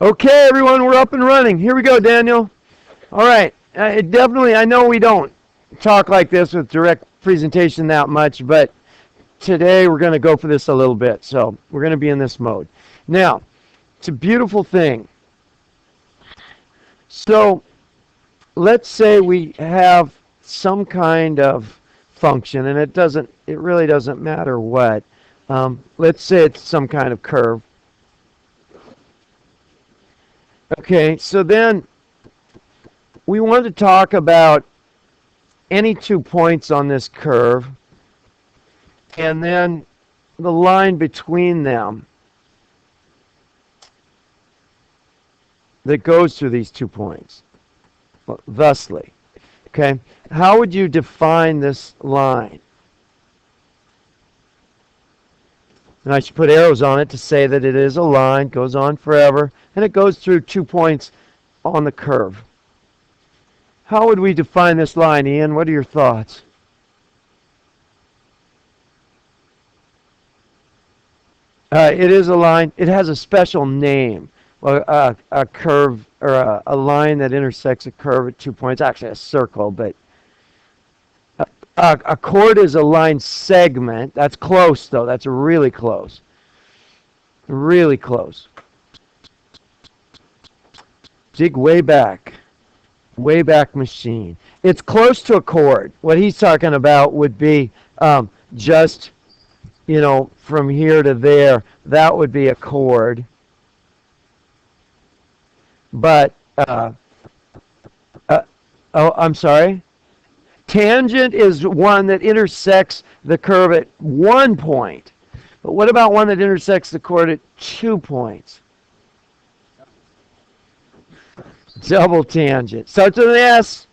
Okay, everyone, we're up and running. Here we go, Daniel. All right. Definitely, I know we don't talk like this with direct presentation that much, but today we're going to go for this a little bit. So we're going to be in this mode. Now, it's a beautiful thing. So let's say we have some kind of function, and it really doesn't matter what. Let's say it's some kind of curve. Okay, so then we want to talk about any 2 points on this curve and then the line between them that goes through these 2 points. Thusly, okay, how would you define this line? And I should put arrows on it to say that it is a line, goes on forever, and it goes through 2 points on the curve. How would we define this line, Ian? What are your thoughts? It is a line. It has a special name. A curve or a line that intersects a curve at 2 points. Actually, a circle, but a chord is a line segment. That's close, though. That's really close. Really close. Dig way back. Wayback Machine. It's close to a chord. What he's talking about would be just, from here to there. That would be a chord. But, I'm sorry. Tangent is one that intersects the curve at 1 point. But what about one that intersects the chord at 2 points? Double tangent. Starts with an S.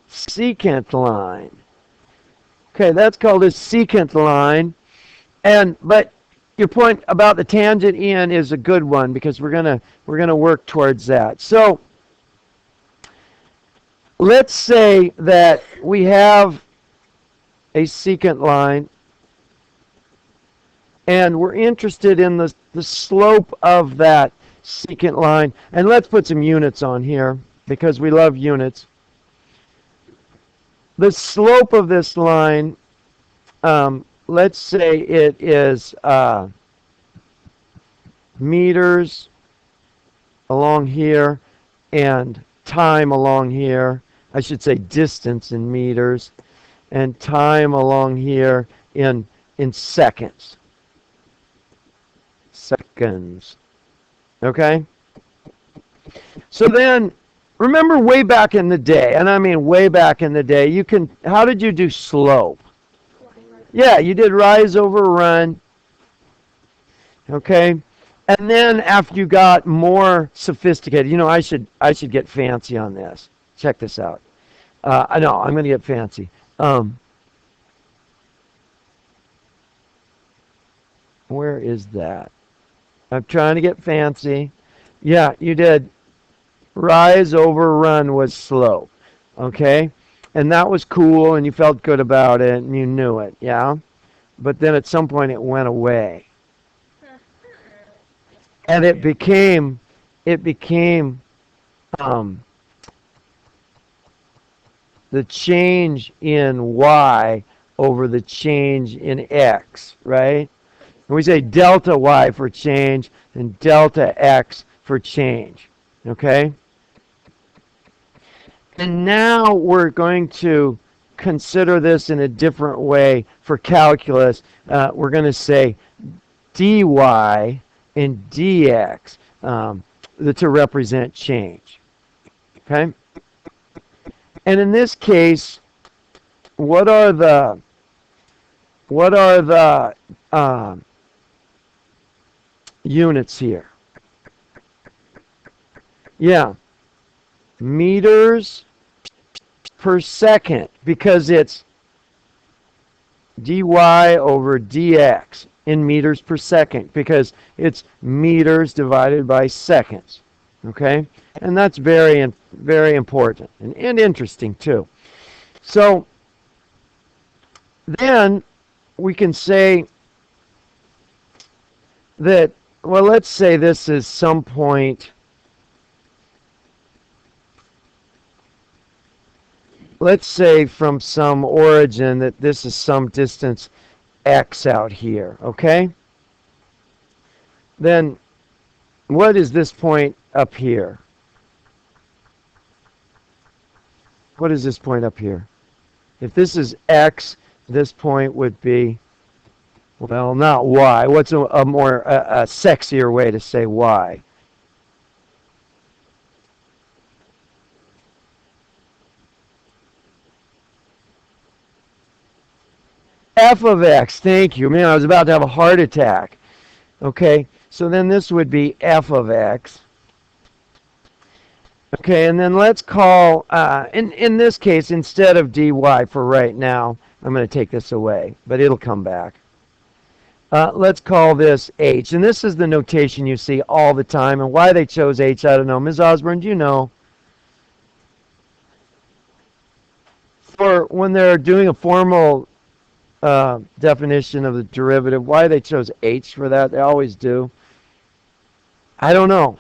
Secant line. Okay, that's called a secant line. But your point about the tangent, Ian, is a good one because we're gonna work towards that. So let's say that we have a secant line and we're interested in the slope of that secant line. And let's put some units on here because we love units. The slope of this line, let's say it is meters along here and time along here. I should say distance in meters and time along here in seconds. Seconds. Okay? So then, remember way back in the day, and I mean way back in the day, how did you do slope? Yeah, you did rise over run. Okay? And then after you got more sophisticated, I should get fancy on this. Check this out. I know, I'm going to get fancy. Where is that? I'm trying to get fancy. Yeah, you did. Rise over run was slope. Okay? And that was cool, and you felt good about it, and you knew it, yeah? But then at some point it went away. And it became the change in y over the change in x, right? And we say delta y for change and delta x for change, okay? And now we're going to consider this in a different way for calculus. We're going to say dy and dx to represent change. Okay? And in this case, what are the units here? Yeah, meters per second, because it's dy over dx in meters per second, because it's meters divided by seconds. Okay? And that's very, very important and interesting too. So Then we can say that, well, let's say this is some point. Let's say from some origin that this is some distance x out here, okay? Then what is this point up here? What is this point up here? If this is x, this point would be, well, not y. What's a more sexier way to say y? F of x. Thank you. Man, I was about to have a heart attack. Okay, so then this would be f of x. Okay, and then let's call, in this case, instead of dy for right now, I'm going to take this away, but it'll come back. Let's call this h, and this is the notation you see all the time, and why they chose h, I don't know. Ms. Osborne, do you know? For when they're doing a formal definition of the derivative, why they chose h for that, they always do. I don't know.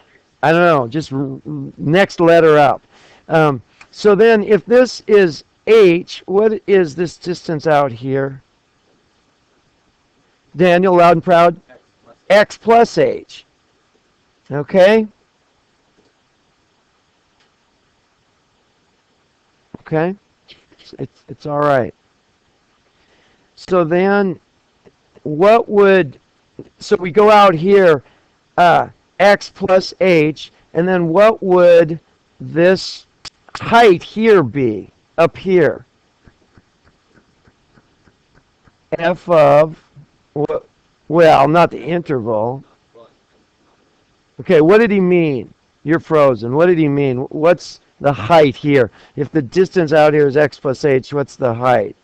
Just next letter up. So then if this is h, what is this distance out here? Daniel, loud and proud. X plus h. Okay? Okay? It's all right. So then so we go out here, x plus h, and then what would this height here be, up here? F of, well, not the interval. Okay, what did he mean? You're frozen. What did he mean? What's the height here? If the distance out here is x plus h, what's the height?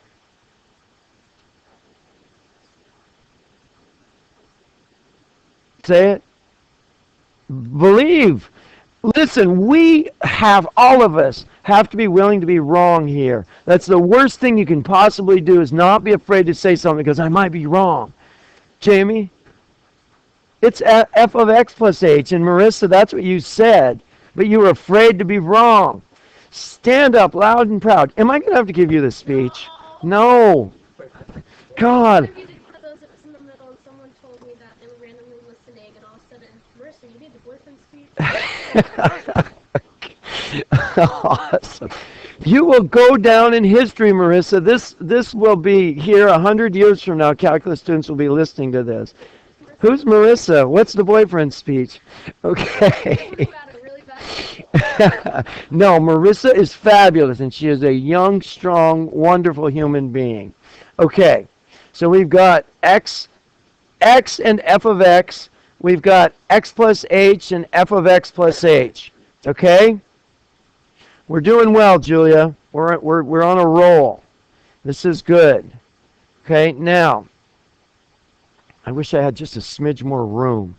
Say it. Believe. Listen, all of us have to be willing to be wrong here. That's the worst thing you can possibly do, is not be afraid to say something because I might be wrong. Jamie? It's f of x plus h, and Marissa, that's what you said, but you were afraid to be wrong. Stand up loud and proud. Am I going to have to give you the speech? No. God. Awesome. You will go down in history, Marissa. This will be here 100 years from now. Calculus students will be listening to this. Who's Marissa? What's the boyfriend speech? Okay. No, Marissa is fabulous, and she is a young, strong, wonderful human being. Okay, so we've got x and f of x. We've got x plus h and f of x plus h. Okay? We're doing well, Julia. We're on a roll. This is good. Okay, now, I wish I had just a smidge more room.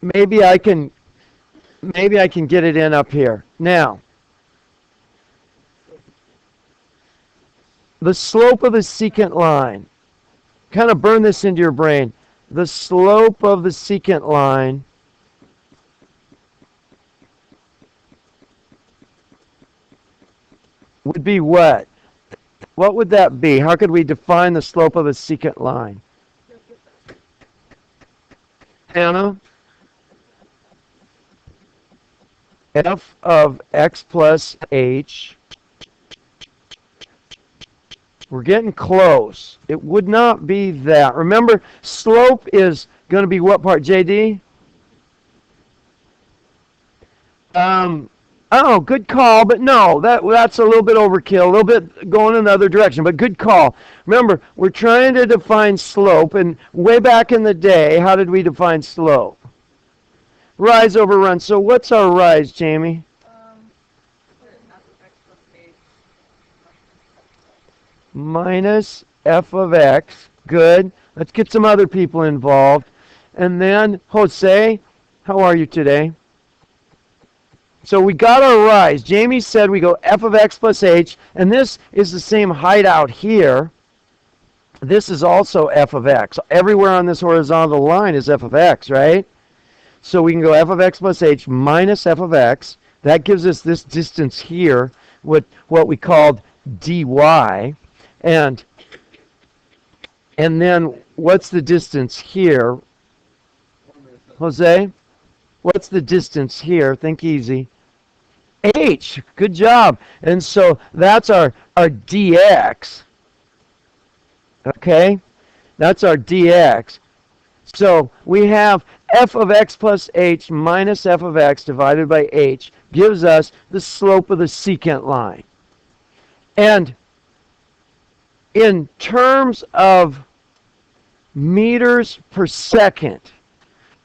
Maybe I can get it in up here. Now, the slope of the secant line. Kind of burn this into your brain. The slope of the secant line would be what? What would that be? How could we define the slope of a secant line? Hannah? F of x plus h. We're getting close. It would not be that. Remember, slope is going to be what part, JD? Oh, good call, but no, that's a little bit overkill, a little bit going in the other direction, but good call. Remember, we're trying to define slope, and way back in the day, how did we define slope? Rise over run. So what's our rise, Jamie? Minus f of x. Good. Let's get some other people involved. And then, Jose, how are you today? So we got our rise. Jamie said we go f of x plus h, and this is the same height out here. This is also f of x. Everywhere on this horizontal line is f of x, right? So we can go f of x plus h minus f of x. That gives us this distance here, what we called dy. And then what's the distance here? Jose? What's the distance here? Think easy. H. Good job. And so that's our dx. Okay? That's our dx. So we have f of x plus h minus f of x divided by h gives us the slope of the secant line. And in terms of meters per second,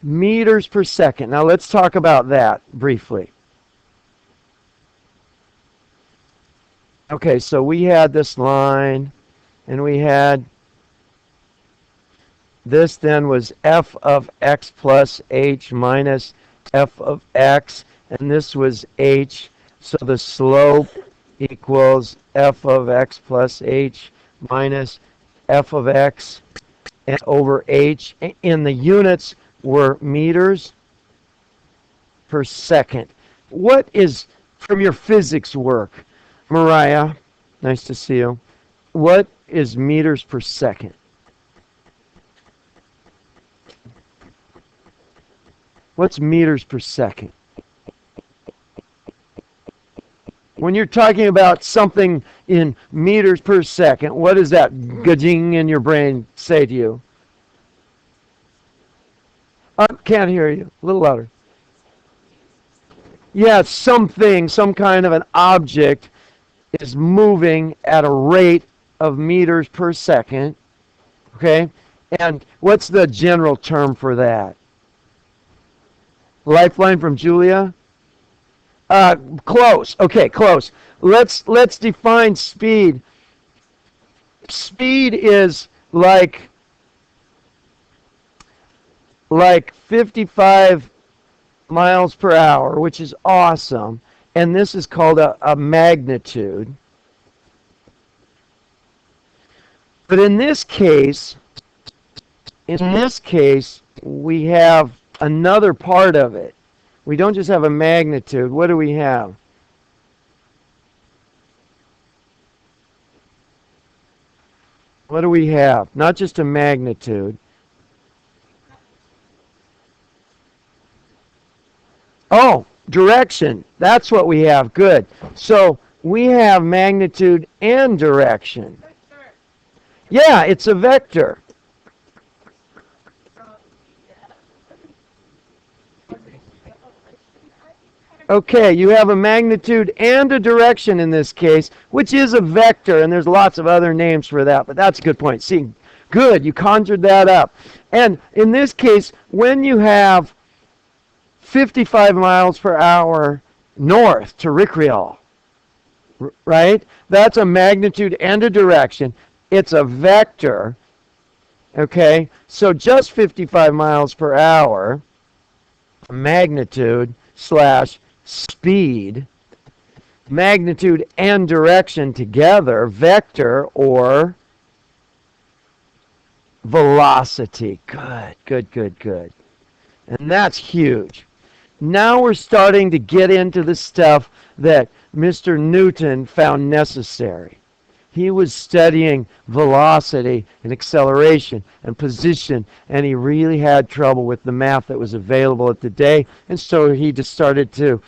now let's talk about that briefly. Okay, so we had this line, and we had this then was f of x plus h minus f of x, and this was h, so the slope equals f of x plus h minus f of x over h, and the units were meters per second. What is, from your physics work, Mariah, nice to see you, what is meters per second? What's meters per second? When you're talking about something in meters per second, what does that gajing in your brain say to you? I can't hear you. A little louder. Yeah, something, some kind of an object is moving at a rate of meters per second. Okay? And what's the general term for that? Lifeline from Julia? Close. Okay, close. Let's define speed. Speed is like 55 miles per hour, which is awesome. And this is called a magnitude. But in this case, we have another part of it. We don't just have a magnitude. What do we have? What do we have? Not just a magnitude. Oh, direction. That's what we have. Good. So we have magnitude and direction. Yeah, it's a vector. Okay, you have a magnitude and a direction in this case, which is a vector, and there's lots of other names for that, but that's a good point. See, good, you conjured that up. And in this case, when you have 55 miles per hour north to Ricriol, right? That's a magnitude and a direction. It's a vector, okay? So just 55 miles per hour, magnitude slash speed, magnitude and direction together, vector or velocity. Good. And that's huge. Now we're starting to get into the stuff that Mr. Newton found necessary. He was studying velocity and acceleration and position, and he really had trouble with the math that was available at the day, and so he just started,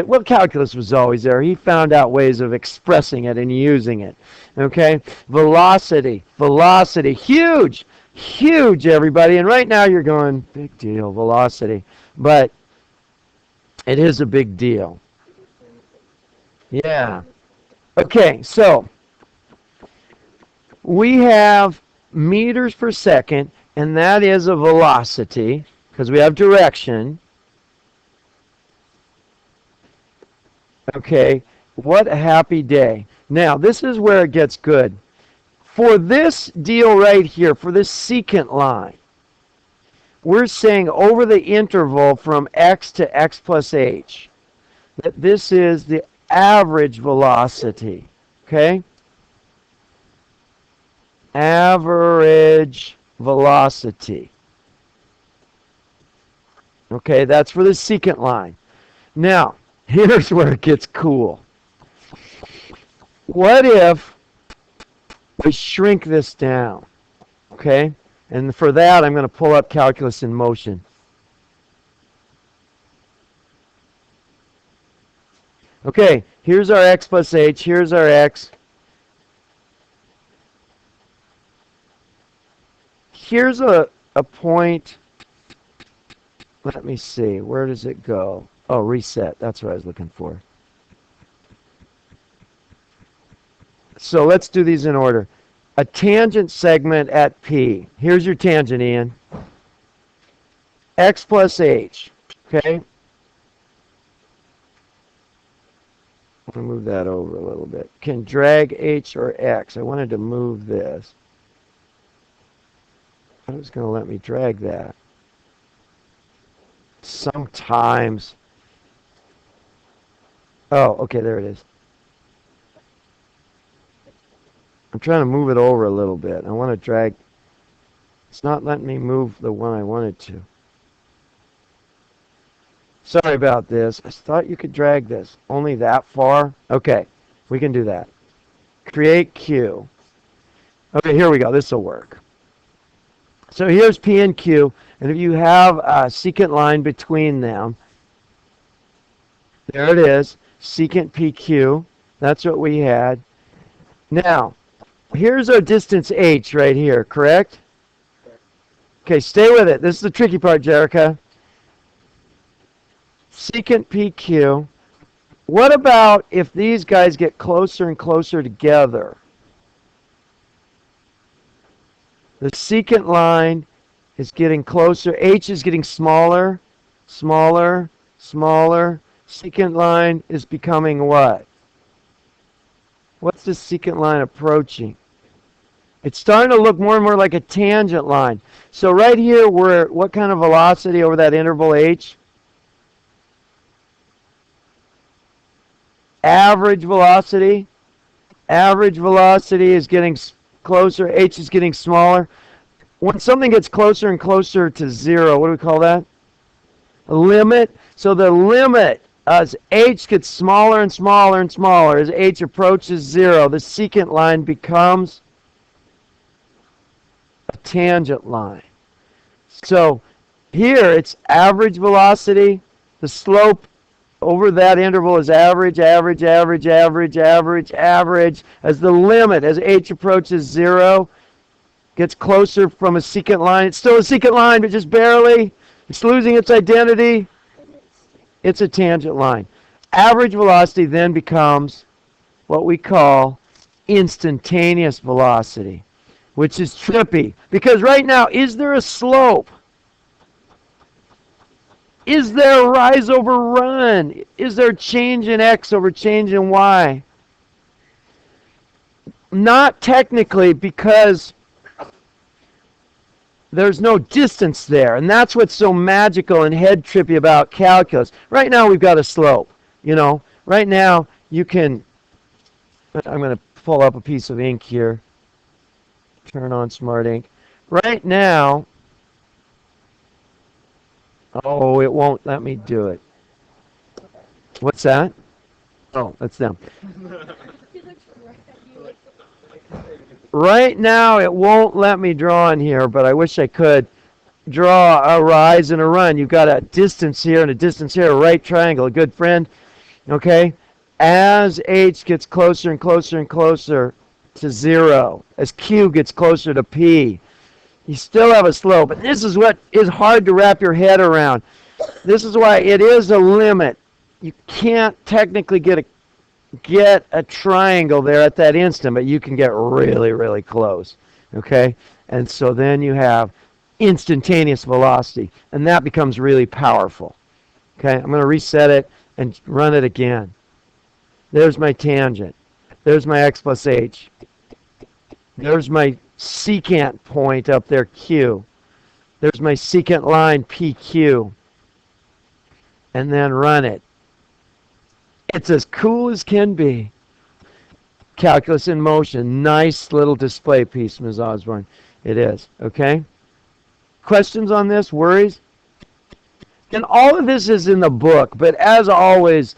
well, calculus was always there. He found out ways of expressing it and using it. Okay? Velocity, huge, everybody. And right now you're going, big deal, velocity. But it is a big deal. Yeah. Okay, so we have meters per second, and that is a velocity, because we have direction. Okay, what a happy day. Now, this is where it gets good. For this deal right here, for this secant line, we're saying over the interval from x to x plus h, that this is the average velocity. Okay? Average velocity. Okay, that's for the secant line. Now, here's where it gets cool. What if we shrink this down? Okay? And for that, I'm going to pull up calculus in motion. Okay, here's our x plus h. Here's our x. Here's a point. Let me see. Where does it go? Oh, reset. That's what I was looking for. So let's do these in order. A tangent segment at P. Here's your tangent, Ian. X plus h. Okay? I'm going to move that over a little bit. Can drag h or x. I wanted to move this. I was going to let me drag that. Sometimes. Oh, okay, there it is. I'm trying to move it over a little bit. I want to drag. It's not letting me move the one I wanted to. Sorry about this. I thought you could drag this. Only that far? Okay, we can do that. Create Q. Okay, here we go. This will work. So here's P and Q. And if you have a secant line between them, there it is. Secant PQ. That's what we had. Now, here's our distance h right here, correct? Okay, stay with it. This is the tricky part, Jerica. Secant PQ. What about if these guys get closer and closer together? The secant line is getting closer. H is getting smaller, smaller, smaller. Secant line is becoming what? What's the secant line approaching? It's starting to look more and more like a tangent line. So right here, we're what kind of velocity over that interval h? Average velocity. Average velocity is getting closer. H is getting smaller. When something gets closer and closer to zero, what do we call that? A limit. So the limit, as h gets smaller and smaller and smaller, as h approaches zero, the secant line becomes a tangent line. So here it's average velocity. The slope over that interval is average, average, average, average, average, average. As the limit, as h approaches zero, gets closer from a secant line. It's still a secant line, but just barely. It's losing its identity. It's a tangent line. Average velocity then becomes what we call instantaneous velocity, which is trippy. Because right now, is there a slope? Is there a rise over run? Is there change in x over change in y? Not technically, because there's no distance there. And that's what's so magical and head trippy about calculus. Right now we've got a slope. You know, right now you can, I'm going to pull up a piece of ink here. Turn on Smart Ink. Right now, oh, it won't let me do it. What's that? Oh, that's them. Right now, it won't let me draw in here, but I wish I could draw a rise and a run. You've got a distance here and a distance here, a right triangle, a good friend. Okay? As h gets closer and closer and closer to zero, as q gets closer to p, you still have a slope. And this is what is hard to wrap your head around. This is why it is a limit. You can't technically get a triangle there at that instant, but you can get really, really close. Okay? And so then you have instantaneous velocity, and that becomes really powerful. Okay? I'm going to reset it and run it again. There's my tangent. There's my x plus h. There's my secant point up there, q. There's my secant line PQ. And then run it. It's as cool as can be. Calculus in motion. Nice little display piece, Ms. Osborne. It is. Okay? Questions on this? Worries? And all of this is in the book, but as always,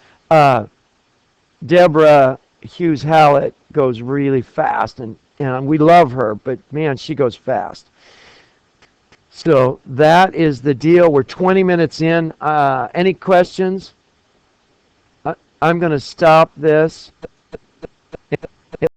Deborah Hughes Hallett goes really fast, and we love her, but man, she goes fast. So that is the deal. We're 20 minutes in. Any questions? I'm going to stop this.